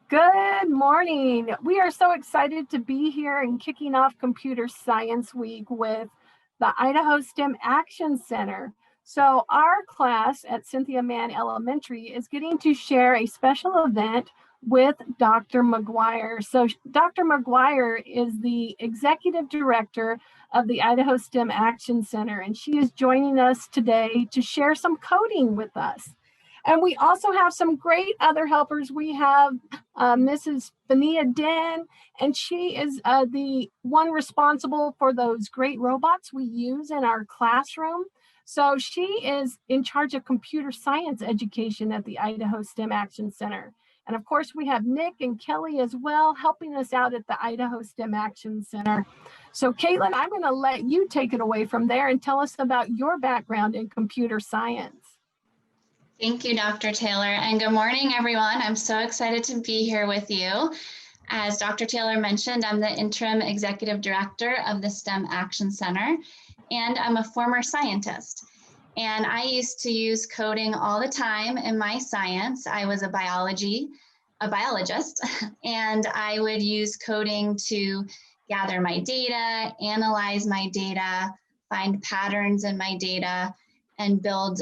Good morning. We are so excited to be here and kicking off Computer Science Week with the Idaho STEM Action Center. So our class at Cynthia Mann Elementary is getting to share a special event with Dr. Maguire. So Dr. Maguire is the Executive Director of the Idaho STEM Action Center, and she is joining us today to share some coding with us. And we also have some great other helpers. We have Mrs. Fania Den, and she is the one responsible for those great robots we use in our classroom. So she is in charge of computer science education at the Idaho STEM Action Center. And of course, we have Nick and Kelly as well, helping us out at the Idaho STEM Action Center. So Kaitlin, I'm going to let you take it away from there and tell us about your background in computer science. Thank you, Dr. Taylor, and good morning, everyone. I'm so excited to be here with you. As Dr. Taylor mentioned, I'm the Interim Executive Director of the STEM Action Center, and I'm a former scientist. And I used to use coding all the time in my science. I was a biologist, and I would use coding to gather my data, analyze my data, find patterns in my data, and build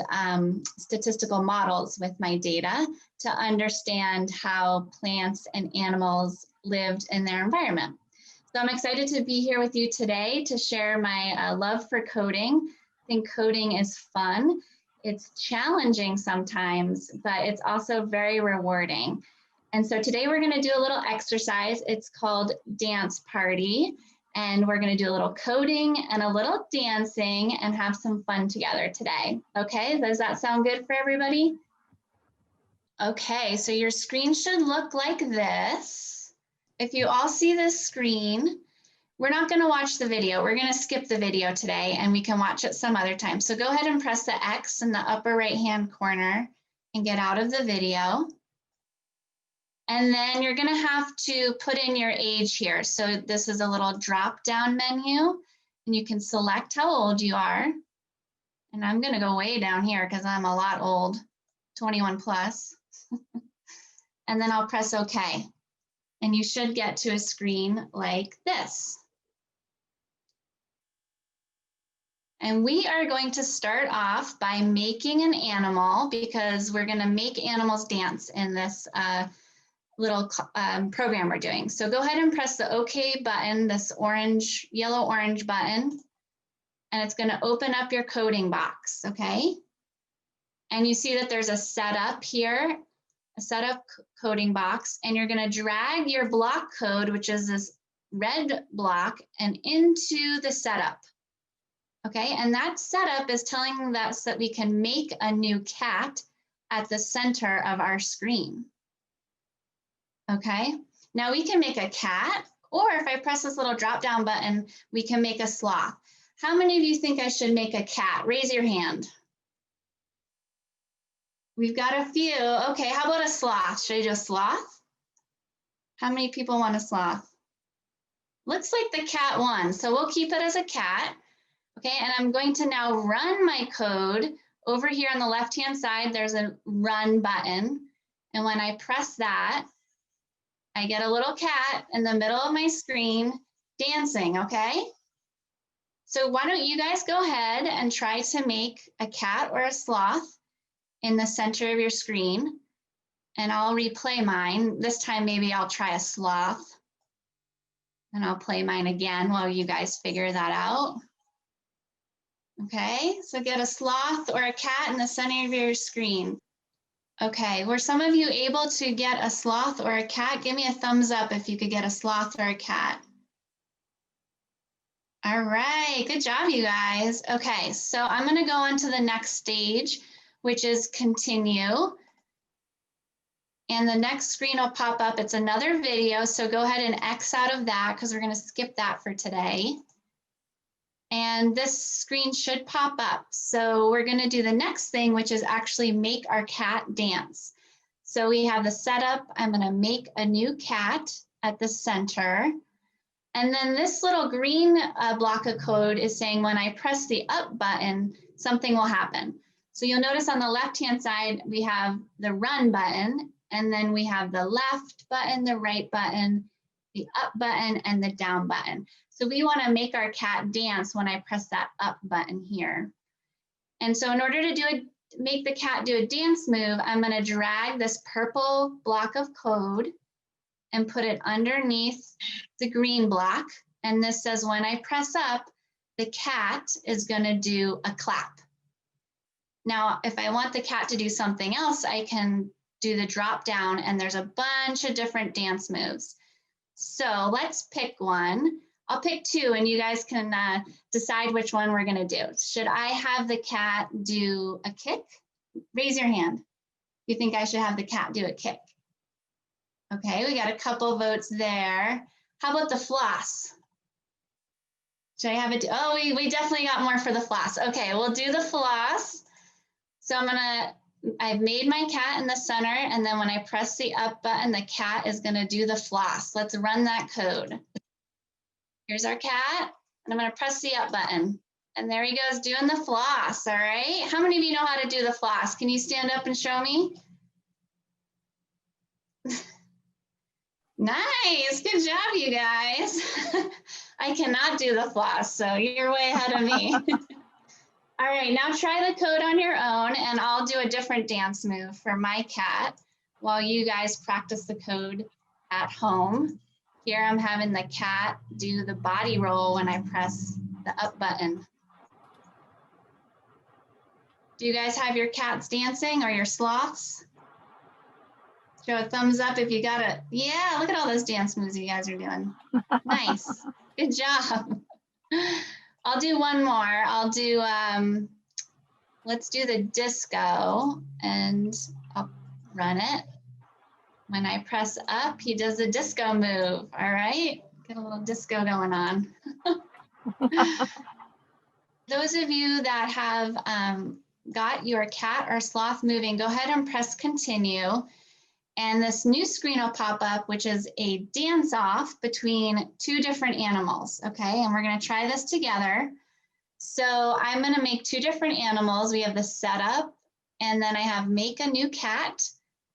statistical models with my data to understand how plants and animals lived in their environment. So I'm excited to be here with you today to share my love for coding. I think coding is fun. It's challenging sometimes, but it's also very rewarding. And so today we're gonna do a little exercise. It's called Dance Party. And we're going to do a little coding and a little dancing and have some fun together today. Okay, does that sound good for everybody? Okay, so your screen should look like this. If you all see this screen, we're not going to watch the video. We're going to skip the video today and we can watch it some other time. So go ahead and press the X in the upper right-hand corner and get out of the video. And then you're going to have to put in your age here. So this is a little drop-down menu, and you can select how old you are. And I'm going to go way down here because I'm a lot old, 21 plus. And then I'll press OK. And you should get to a screen like this. And we are going to start off by making an animal because we're going to make animals dance in this little program we're doing. So go ahead and press the OK button, this yellow-orange button, and it's going to open up your coding box, okay? And you see that there's a setup here, a setup coding box, and you're going to drag your block code, which is this red block, and into the setup, okay? And that setup is telling us that we can make a new cat at the center of our screen. Okay, now we can make a cat, or if I press this little drop down button, we can make a sloth. How many of you think I should make a cat? Raise your hand. We've got a few. Okay, how about a sloth? Should I do a sloth? How many people want a sloth? Looks like the cat won, so we'll keep it as a cat. Okay, and I'm going to now run my code. Over here on the left-hand side, there's a run button. And when I press that, I get a little cat in the middle of my screen dancing, okay? So why don't you guys go ahead and try to make a cat or a sloth in the center of your screen, and I'll replay mine. This time maybe I'll try a sloth, and I'll play mine again while you guys figure that out. Okay, so get a sloth or a cat in the center of your screen. Okay, were some of you able to get a sloth or a cat? Give me a thumbs up if you could get a sloth or a cat. All right, good job, you guys. Okay, so I'm going to go on to the next stage, which is continue. And the next screen will pop up. It's another video, so go ahead and X out of that because we're going to skip that for today. And this screen should pop up. So we're going to do the next thing, which is actually make our cat dance. So we have the setup. I'm going to make a new cat at the center. And then this little green block of code is saying when I press the up button, something will happen. So you'll notice on the left-hand side, we have the run button. And then we have the left button, the right button, the up button, and the down button. So we want to make our cat dance when I press that up button here. And so in order to make the cat do a dance move, I'm going to drag this purple block of code and put it underneath the green block. And this says when I press up, the cat is going to do a clap. Now, if I want the cat to do something else, I can do the drop down, and there's a bunch of different dance moves. So let's pick one. I'll pick two, and you guys can decide which one we're going to do. Should I have the cat do a kick? Raise your hand. You think I should have the cat do a kick? Okay, we got a couple votes there. How about the floss? Should I have it? Oh, we definitely got more for the floss. Okay, we'll do the floss. So I've made my cat in the center, and then when I press the up button, the cat is going to do the floss. Let's run that code. Here's our cat, and I'm going to press the up button. And there he goes doing the floss, all right? How many of you know how to do the floss? Can you stand up and show me? Nice, good job, you guys. I cannot do the floss, so you're way ahead of me. All right, now try the code on your own, and I'll do a different dance move for my cat while you guys practice the code at home. Here I'm having the cat do the body roll when I press the up button. Do you guys have your cats dancing or your sloths? Show a thumbs up if you got it. Yeah, look at all those dance moves you guys are doing. Nice, good job. I'll do one more. I'll do, let's do the disco, and I'll run it. When I press up, he does the disco move, all right? Get a little disco going on. Those of you that have got your cat or sloth moving, go ahead and press continue. And this new screen will pop up, which is a dance off between two different animals, okay? And we're gonna try this together. So I'm gonna make two different animals. We have the setup, and then I have make a new cat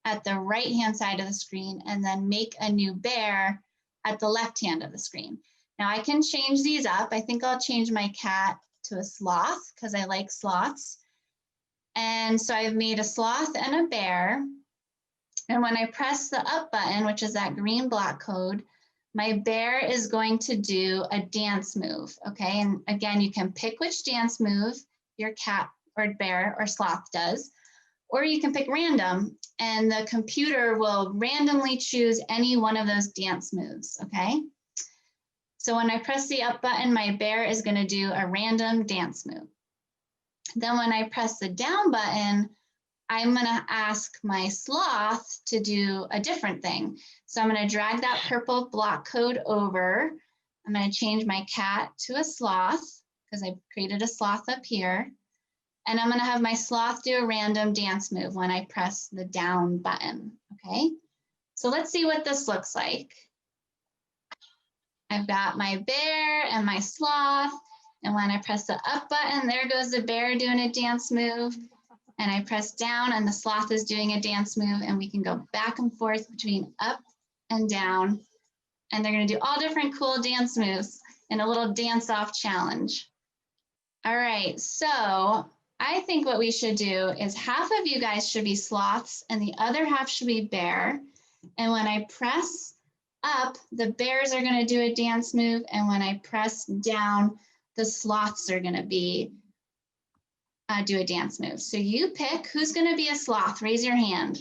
at the right-hand side of the screen, and then make a new bear at the left hand of the screen. Now I can change these up. I think I'll change my cat to a sloth because I like sloths. And so I've made a sloth and a bear. And when I press the up button, which is that green block code, my bear is going to do a dance move, okay? And again, you can pick which dance move your cat or bear or sloth does, or you can pick random, and the computer will randomly choose any one of those dance moves, okay? So when I press the up button, my bear is going to do a random dance move. Then when I press the down button, I'm going to ask my sloth to do a different thing. So I'm going to drag that purple block code over. I'm going to change my cat to a sloth because I created a sloth up here. And I'm going to have my sloth do a random dance move when I press the down button, okay? So let's see what this looks like. I've got my bear and my sloth. And when I press the up button, there goes the bear doing a dance move. And I press down and the sloth is doing a dance move, and we can go back and forth between up and down. And they're going to do all different cool dance moves in a little dance-off challenge. All right, so I think what we should do is half of you guys should be sloths and the other half should be bear. And when I press up, the bears are going to do a dance move. And when I press down, the sloths are going to be do a dance move. So you pick who's going to be a sloth. Raise your hand.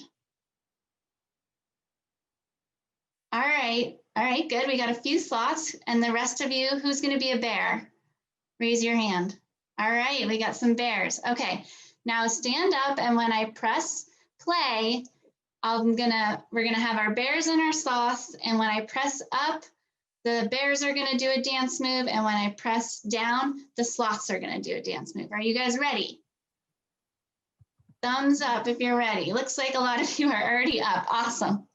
All right, good. We got a few sloths, and the rest of you, who's going to be a bear? Raise your hand. All right, we got some bears. Okay, now stand up, and when I press play, we're gonna have our bears and our sloths, and when I press up, the bears are gonna do a dance move, and when I press down, the sloths are gonna do a dance move. Are you guys ready? Thumbs up if you're ready. Looks like a lot of you are already up. Awesome.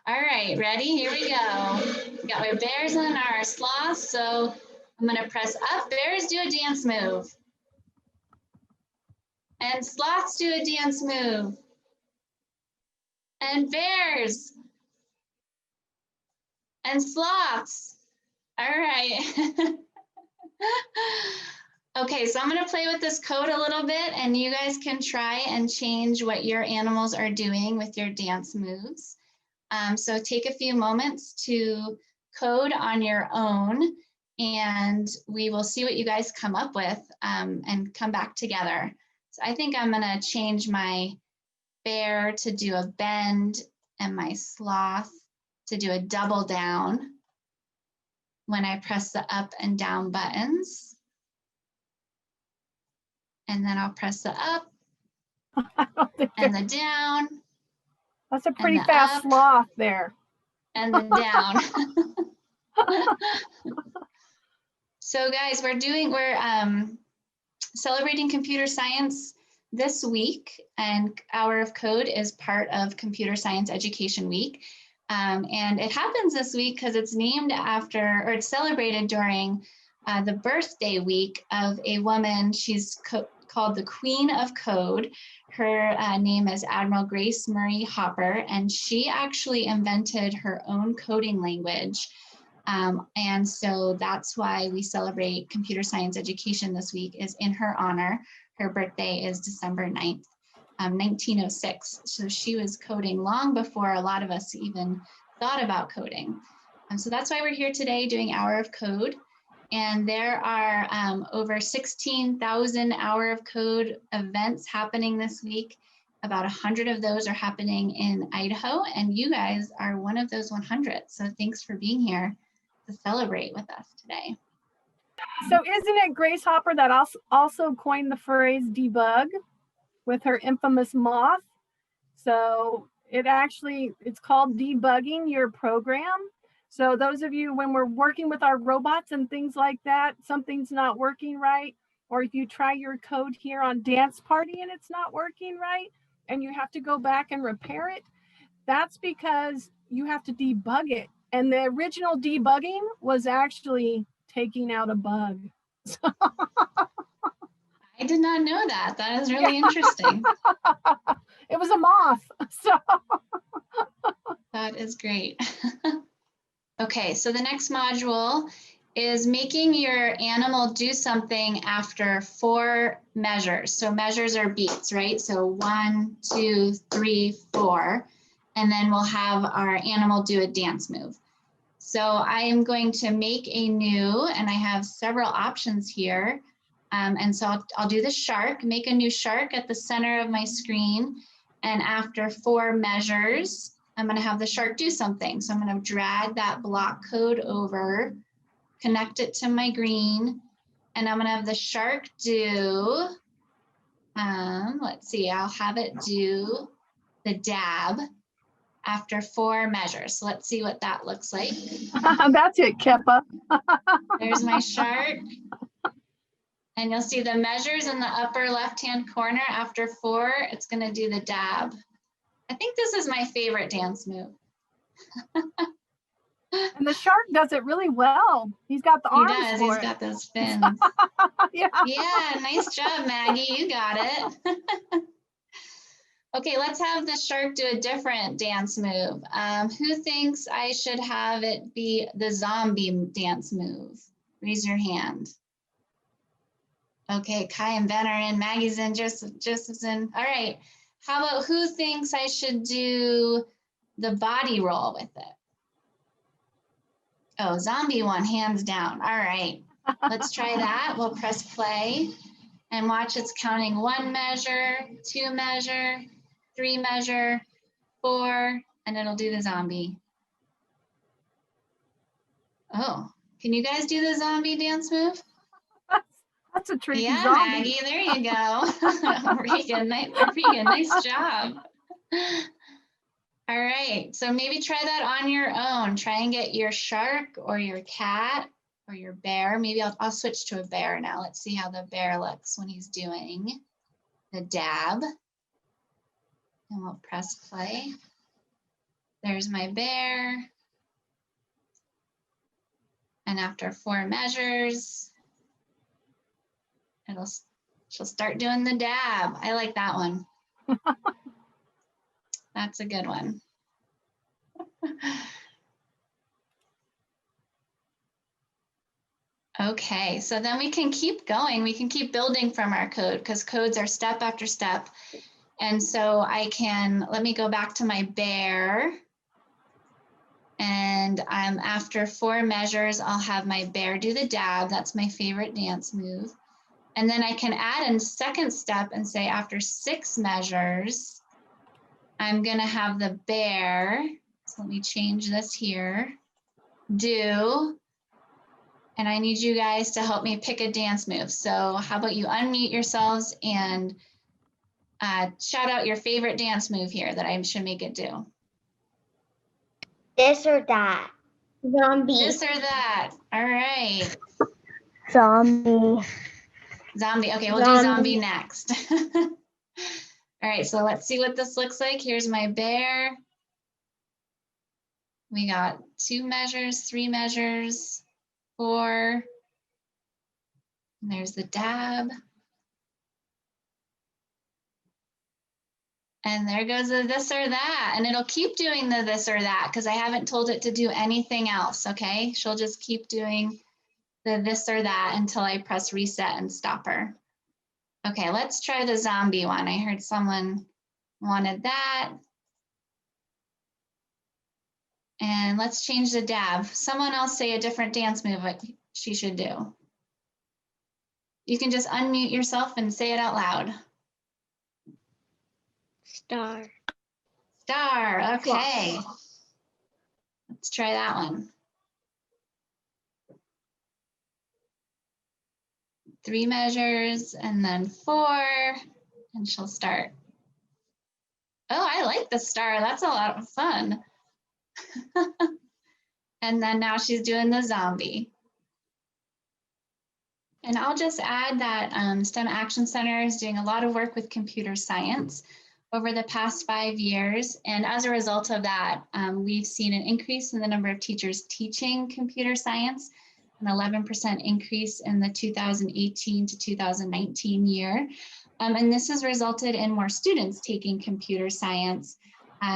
All right, ready? Here we go. We got our bears and our sloths. So I'm going to press up. Bears do a dance move. And sloths do a dance move. and bears and sloths. All right. Okay, so I'm going to play with this code a little bit, and you guys can try and change what your animals are doing with your dance moves. So take a few moments to code on your own, and we will see what you guys come up with and come back together. So I think I'm going to change my bear to do a bend and my sloth to do a double down when I press the up and down buttons. And then I'll press the up and the down. That's a pretty fast sloth there. And the down. So guys, we're celebrating computer science this week, and Hour of Code is part of Computer Science Education Week. And it happens this week because it's named after, or it's celebrated during the birthday week of a woman. She's called the Queen of Code. Her name is Admiral Grace Murray Hopper, and she actually invented her own coding language. And so that's why we celebrate computer science education this week, is in her honor. Her birthday is December 9th, 1906. So she was coding long before a lot of us even thought about coding. So that's why we're here today doing Hour of Code. And there are over 16,000 Hour of Code events happening this week. About 100 of those are happening in Idaho, and you guys are one of those 100. So thanks for being here to celebrate with us today. So isn't it Grace Hopper that also coined the phrase debug with her infamous moth? So it's called debugging your program. So those of you, when we're working with our robots and things like that, something's not working right, or if you try your code here on Dance Party and it's not working right, and you have to go back and repair it, that's because you have to debug it. And the original debugging was actually taking out a bug. I did not know that. That is really interesting. It was a moth. So that is great. Okay, so the next module is making your animal do something after 4 measures. So measures are beats, right? So 1, 2, 3, 4, and then we'll have our animal do a dance move. So I am going to make a new, and I have several options here. And so I'll do the shark, make a new shark at the center of my screen. And after 4 measures, I'm going to have the shark do something. So I'm going to drag that block code over, connect it to my green, and I'm going to have the shark do, let's see, I'll have it do the dab after 4 measures. So let's see what that looks like. That's it, Keppa. There's my shark. And you'll see the measures in the upper left-hand corner. After 4, it's going to do the dab. I think this is my favorite dance move. And the shark does it really well. He's got the arms. He does. He's got those fins. Yeah, nice job, Maggie. You got it. Okay, let's have the shark do a different dance move. Who thinks I should have it be the zombie dance move? Raise your hand. Okay, Kai and Ben are in. Maggie's in. Joseph's in. All right. How about who thinks I should do the body roll with it? Oh, zombie one, hands down. All right, let's try that. We'll press play and watch it's counting 1 measure, 2 measure, 3 measure, 4, and it'll do the zombie. Oh, can you guys do the zombie dance move? That's a tricky zombie. Maggie, there you go. Regan, nice job. All right, so maybe try that on your own. Try and get your shark or your cat or your bear. Maybe I'll switch to a bear now. Let's see how the bear looks when he's doing the dab. And we'll press play. There's my bear. And after 4 measures, she'll start doing the dab. I like that one. That's a good one. Okay, so then we can keep going. We can keep building from our code because codes are step after step. And so let me go back to my bear. And after 4 measures, I'll have my bear do the dab. That's my favorite dance move. And then I can add a second step and say after 6 measures, I'm gonna have the bear, so let me change this here, do, and I need you guys to help me pick a dance move. So how about you unmute yourselves and shout out your favorite dance move here that I should make it do. This or that. Zombie. This or that. All right. Zombie. Zombie. Okay, we'll do zombie next. All right, so let's see what this looks like. Here's my bear. We got 2 measures, 3 measures, 4. And there's the dab. And there goes the this or that. And it'll keep doing the this or that because I haven't told it to do anything else, okay? She'll just keep doing the this or that until I press reset and stop her. Okay, let's try the zombie one. I heard someone wanted that. And let's change the dab. Someone else say a different dance move what she should do. You can just unmute yourself and say it out loud. Star. Star, okay. Let's try that one. 3 measures and then 4, and she'll start. Oh, I like the star. That's a lot of fun. And then now she's doing the zombie. And I'll just add that STEM Action Center is doing a lot of work with computer science over the past 5 years. And as a result of that, we've seen an increase in the number of teachers teaching computer science, an 11% increase in the 2018 to 2019 year. And this has resulted in more students taking computer science.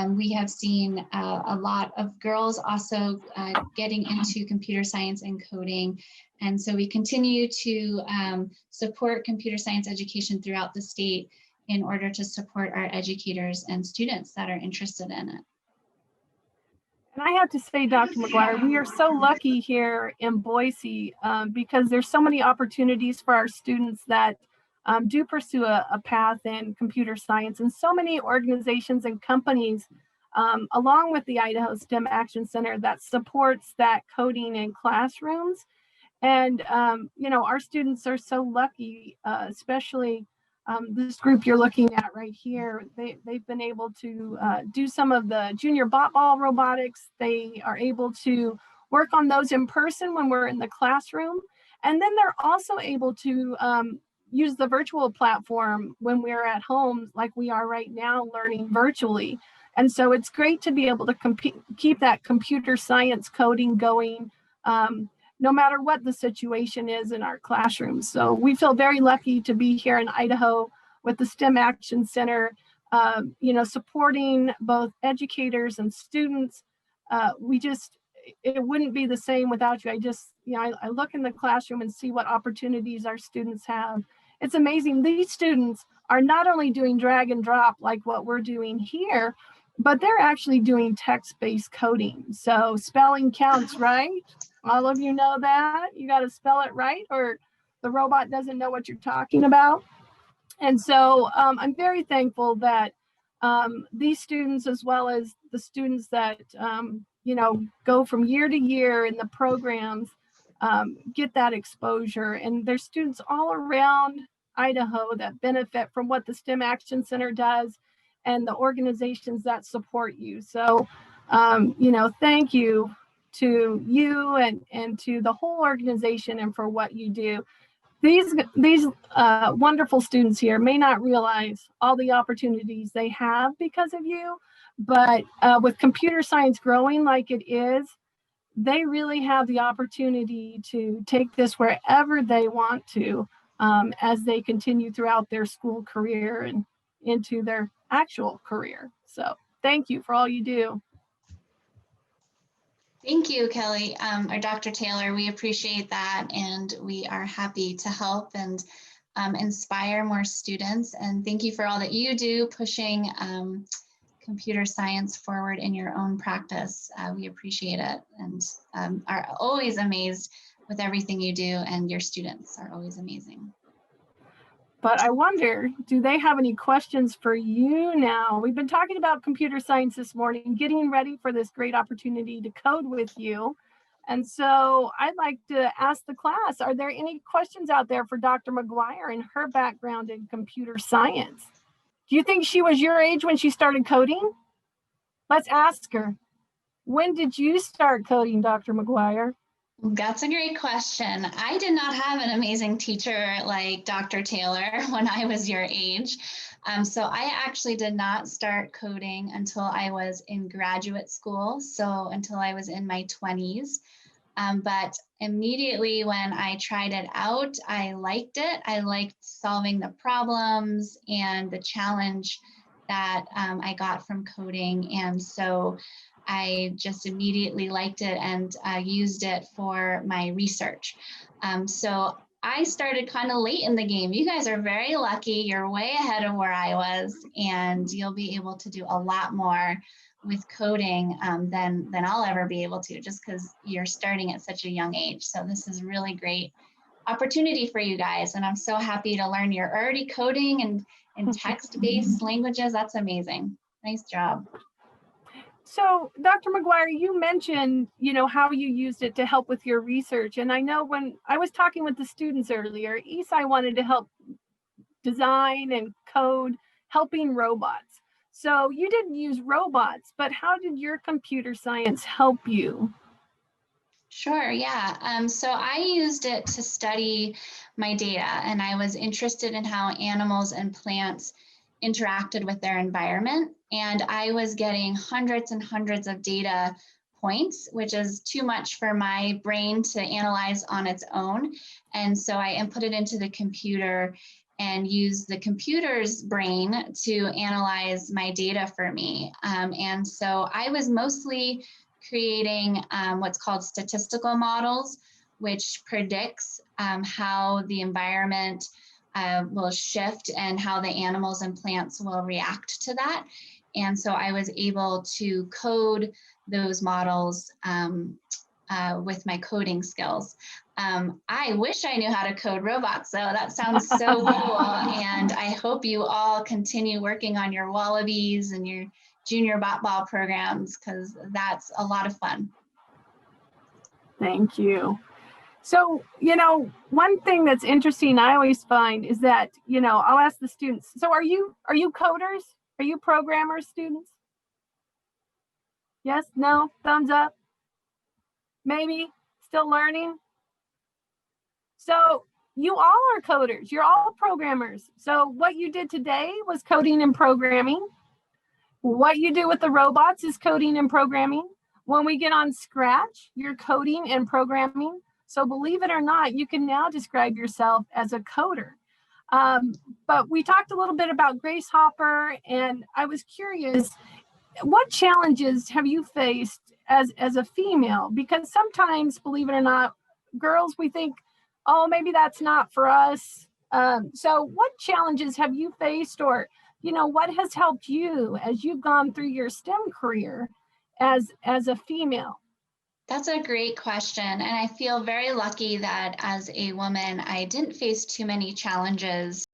We have seen a lot of girls also getting into computer science and coding. And so we continue to support computer science education throughout the state in order to support our educators and students that are interested in it. And I have to say, Dr. Maguire, we are so lucky here in Boise because there's so many opportunities for our students that do pursue a path in computer science, and so many organizations and companies, along with the Idaho STEM Action Center, that supports that coding in classrooms. And, you know, our students are so lucky, especially this group you're looking at right here. They've been able to do some of the junior ball robotics. They are able to work on those in person when we're in the classroom. And then they're also able to use the virtual platform when we're at home, like we are right now, learning virtually. And so it's great to be able to keep that computer science coding going, no matter what the situation is in our classrooms. So we feel very lucky to be here in Idaho with the STEM Action Center, you know, supporting both educators and students. It wouldn't be the same without you. I look in the classroom and see what opportunities our students have. It's amazing. These students are not only doing drag and drop like what we're doing here, but they're actually doing text-based coding. So spelling counts, right? All of you know that. You got to spell it right or the robot doesn't know what you're talking about. And so I'm very thankful that these students, as well as the students that, you know, go from year to year in the programs, get that exposure. And there's students all around Idaho that benefit from what the STEM Action Center does and the organizations that support you. So, you know, thank you to you and to the whole organization and for what you do. These wonderful students here may not realize all the opportunities they have because of you, but with computer science growing like it is, they really have the opportunity to take this wherever they want to as they continue throughout their school career and into their actual career. So Thank you for all you do. Thank you, Kelly, or Dr. Taylor. We appreciate that, and we are happy to help and inspire more students. And thank you for all that you do, pushing computer science forward in your own practice. We appreciate it, and are always amazed with everything you do, and your students are always amazing. But I wonder, do they have any questions for you now? We've been talking about computer science this morning, getting ready for this great opportunity to code with you. And so I'd like to ask the class, are there any questions out there for Dr. Maguire and her background in computer science? Do you think she was your age when she started coding? Let's ask her. When did you start coding, Dr. Maguire? That's a great question. I did not have an amazing teacher like Dr. Taylor when I was your age. So I actually did not start coding until I was in graduate school, so until I was in my 20s. But immediately when I tried it out, I liked it. I liked solving the problems and the challenge that I got from coding. And so I just immediately liked it and used it for my research. So I started kind of late in the game. You guys are very lucky. You're way ahead of where I was, and you'll be able to do a lot more with coding than I'll ever be able to, just because you're starting at such a young age. So this is really great opportunity for you guys, and I'm so happy to learn you're already coding and in text-based languages. That's amazing. Nice job. So, Dr. Maguire, you mentioned, how you used it to help with your research. And I know when I was talking with the students earlier, Esai wanted to help design and code helping robots. So you didn't use robots, but how did your computer science help you? Sure, yeah. So I used it to study my data, and I was interested in how animals and plants interacted with their environment. And I was getting hundreds and hundreds of data points, which is too much for my brain to analyze on its own. And so I input it into the computer and use the computer's brain to analyze my data for me. And so I was mostly creating what's called statistical models, which predicts how the environment will shift and how the animals and plants will react to that. And so I was able to code those models with my coding skills. I wish I knew how to code robots, though. That sounds so cool. And I hope you all continue working on your wallabies and your junior bot-ball programs, because that's a lot of fun. Thank you. So, one thing that's interesting I always find is that, I'll ask the students, so are you coders? Are you programmers, students? Yes, no, thumbs up? Maybe, still learning? So you all are coders, you're all programmers. So what you did today was coding and programming. What you do with the robots is coding and programming. When we get on Scratch, you're coding and programming. So believe it or not, you can now describe yourself as a coder. But we talked a little bit about Grace Hopper, and I was curious, what challenges have you faced as a female? Because sometimes, believe it or not, girls, we think, oh, maybe that's not for us. So what challenges have you faced, or what has helped you as you've gone through your STEM career as a female? That's a great question. And I feel very lucky that as a woman, I didn't face too many challenges